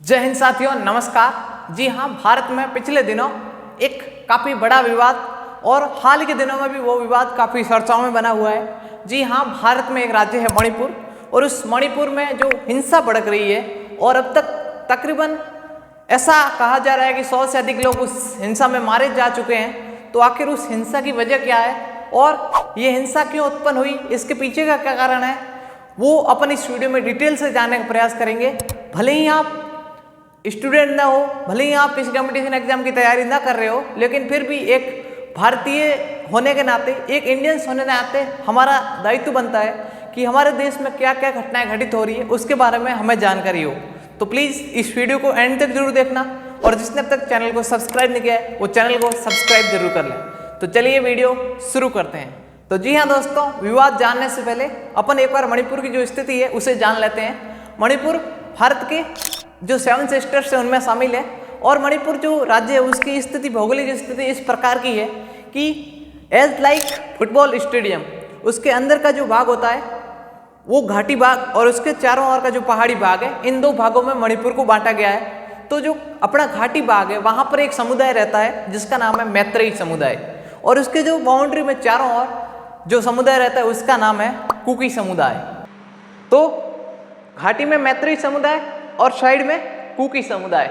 जय हिंद साथियों, नमस्कार। जी हाँ, भारत में पिछले दिनों एक काफ़ी बड़ा विवाद और हाल के दिनों में भी वो विवाद काफ़ी चर्चाओं में बना हुआ है। जी हाँ, भारत में एक राज्य है मणिपुर और उस मणिपुर में जो हिंसा भड़क रही है और अब तक तकरीबन ऐसा कहा जा रहा है कि 100 से अधिक लोग उस हिंसा में मारे जा चुके हैं। तो आखिर उस हिंसा की वजह क्या है और ये हिंसा क्यों उत्पन्न हुई, इसके पीछे का क्या कारण है, वो अपन इस वीडियो में डिटेल से जानने का प्रयास करेंगे। भले ही आप स्टूडेंट ना हो, भले ही आप किसी कंपटीशन एग्जाम की तैयारी ना कर रहे हो, लेकिन फिर भी एक भारतीय होने के नाते, एक इंडियंस होने के नाते हमारा दायित्व बनता है कि हमारे देश में क्या क्या घटनाएं घटित हो रही है उसके बारे में हमें जानकारी हो। तो प्लीज़ इस वीडियो को एंड तक जरूर देखना और जिसने अब तक चैनल को सब्सक्राइब नहीं किया है वो चैनल को सब्सक्राइब जरूर कर लें। तो चलिए वीडियो शुरू करते हैं। तो जी हाँ दोस्तों, विवाद जानने से पहले अपन एक बार मणिपुर की जो स्थिति है उसे जान लेते हैं। मणिपुर भारत के जो 7 सिस्टर्स है उनमें शामिल है और मणिपुर जो राज्य है उसकी स्थिति, भौगोलिक स्थिति इस प्रकार की है कि एज लाइक फुटबॉल स्टेडियम, उसके अंदर का जो भाग होता है वो घाटी भाग और उसके चारों ओर का जो पहाड़ी भाग है, इन दो भागों में मणिपुर को बांटा गया है। तो जो अपना घाटी भाग है वहाँ पर एक समुदाय रहता है जिसका नाम है मैत्रेयी समुदाय और उसके जो बाउंड्री में चारों ओर जो समुदाय रहता है उसका नाम है कुकी समुदाय। तो घाटी में मैत्रेयी समुदाय और साइड में कुकी समुदाय।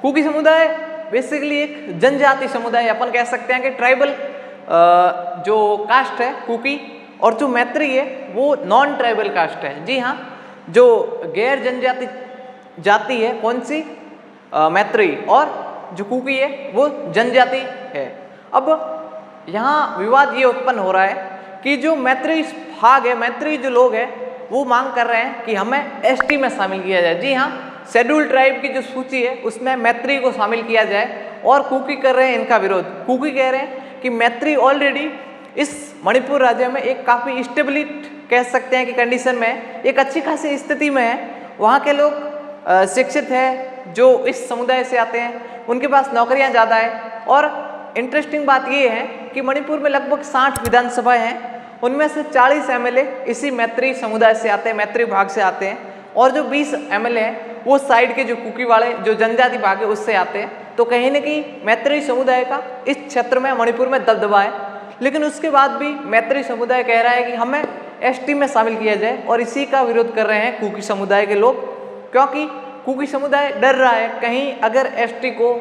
कुकी समुदाय बेसिकली एक जनजाति समुदाय, अपन कह सकते हैं कि ट्राइबल जो कास्ट है कुकी, और जो मैत्रेयी है वो नॉन ट्राइबल कास्ट है। जी हाँ, जो गैर जनजाति जाति है कौन सी, मैत्रेयी, और जो कुकी है वो जनजाति है। अब यहाँ विवाद ये उत्पन्न हो रहा है कि जो मैत्रेयी भाग है, मैत्रेयी जो लोग हैं वो मांग कर रहे हैं कि हमें एसटी में शामिल किया जाए। जी हाँ, शेड्यूल ट्राइब की जो सूची है उसमें मैत्रेयी को शामिल किया जाए और कुकी कर रहे हैं इनका विरोध। कुकी कह रहे हैं कि मैत्रेयी ऑलरेडी इस मणिपुर राज्य में एक काफ़ी स्टेबिलिट कह सकते हैं कि कंडीशन में, एक अच्छी खासी स्थिति में है। वहाँ के लोग शिक्षित हैं जो इस समुदाय से आते हैं, उनके पास नौकरियाँ ज़्यादा है। और इंटरेस्टिंग बात ये है कि मणिपुर में लगभग 60 विधानसभाएँ हैं, उनमें से 40 एमएलए इसी मैत्रेयी समुदाय से आते हैं, मैत्रेयी भाग से आते हैं, और जो 20 एमएलए हैं वो साइड के जो कुकी वाले जो जनजाति भाग है उससे आते हैं। तो कहीं ना कहीं मैत्रेयी समुदाय का इस क्षेत्र में मणिपुर में दबदबा है। लेकिन उसके बाद भी मैत्रेयी समुदाय कह रहा है कि हमें एसटी में शामिल किया जाए और इसी का विरोध कर रहे हैं कुकी समुदाय के लोग, क्योंकि कुकी समुदाय डर रहा है कहीं अगर एसटी को,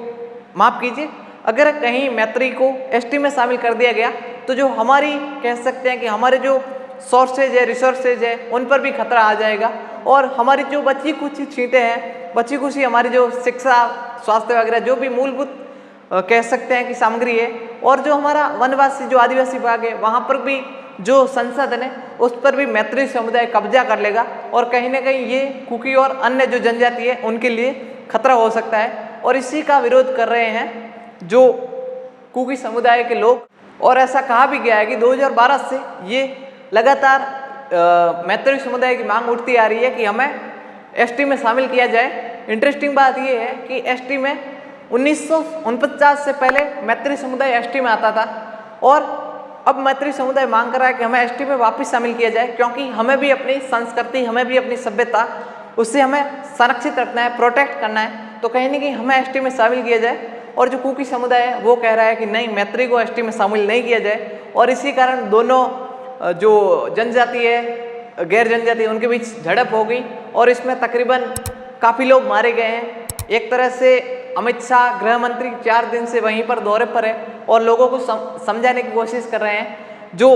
माफ़ कीजिए, अगर कहीं मैत्रेयी को एसटी में शामिल कर दिया गया तो जो हमारी कह सकते हैं कि हमारे जो सोर्सेज है, रिसोर्सेज है, उन पर भी खतरा आ जाएगा और हमारी जो बची कुछ सीटें हैं, बची कुछ हमारी जो शिक्षा, स्वास्थ्य वगैरह जो भी मूलभूत कह सकते हैं कि सामग्री है, और जो हमारा वनवासी जो आदिवासी भाग है वहाँ पर भी जो संसाधन है उस पर भी मैत्रेयी समुदाय कब्जा कर लेगा और कहीं ना कहीं ये कुकी और अन्य जो जनजाति है उनके लिए खतरा हो सकता है। और इसी का विरोध कर रहे हैं जो कुकी समुदाय के लोग। और ऐसा कहा भी गया है कि 2012 से ये लगातार मैत्रेयी समुदाय की मांग उठती आ रही है कि हमें एसटी में शामिल किया जाए। इंटरेस्टिंग बात ये है कि एसटी में 1949 से पहले मैत्रेयी समुदाय एसटी में आता था और अब मैत्रेयी समुदाय मांग कर रहा है कि हमें एसटी में वापस शामिल किया जाए, क्योंकि हमें भी अपनी संस्कृति, हमें भी अपनी सभ्यता, उससे हमें संरक्षित रखना है, प्रोटेक्ट करना है। तो कहीं ना कहीं हमें एसटी में शामिल किया जाए। और जो कुकी समुदाय है वो कह रहा है कि नहीं, मैत्रेयी को एसटी में शामिल नहीं किया जाए। और इसी कारण दोनों जो जनजाति है, गैर जनजाति, उनके बीच झड़प हो गई और इसमें तकरीबन काफ़ी लोग मारे गए हैं। एक तरह से अमित शाह गृह मंत्री 4 दिन से वहीं पर दौरे पर है और लोगों को समझाने की कोशिश कर रहे हैं। जो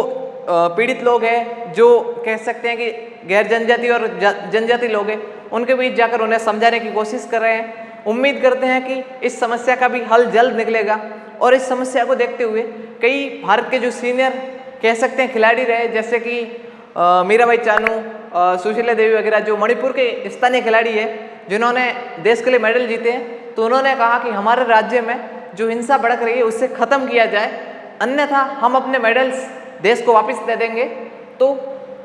पीड़ित लोग हैं, जो कह सकते हैं कि गैर जनजाति और जनजाति लोग हैं, उनके बीच जाकर उन्हें समझाने की कोशिश कर रहे हैं। उम्मीद करते हैं कि इस समस्या का भी हल जल्द निकलेगा। और इस समस्या को देखते हुए कई भारत के जो सीनियर कह सकते हैं खिलाड़ी रहे, जैसे कि मीराबाई चानू, सुशीला देवी वगैरह, जो मणिपुर के स्थानीय खिलाड़ी है जिन्होंने देश के लिए मेडल जीते हैं, तो उन्होंने कहा कि हमारे राज्य में जो हिंसा भड़क रही है उससे ख़त्म किया जाए, अन्यथा हम अपने मेडल्स देश को वापस दे देंगे। तो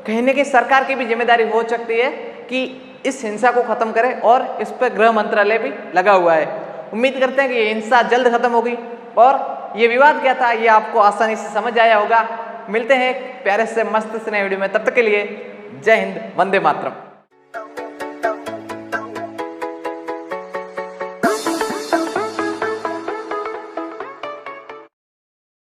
कहीं ना कहीं सरकार की भी जिम्मेदारी हो सकती है कि इस हिंसा को ख़त्म करे और इस पर गृह मंत्रालय भी लगा हुआ है। उम्मीद करते हैं कि ये हिंसा जल्द खत्म होगी और ये विवाद क्या था ये आपको आसानी से समझ आया होगा। मिलते हैं एक प्यारे से मस्त से नए वीडियो में, तब तक के लिए जय हिंद, वंदे मातरम।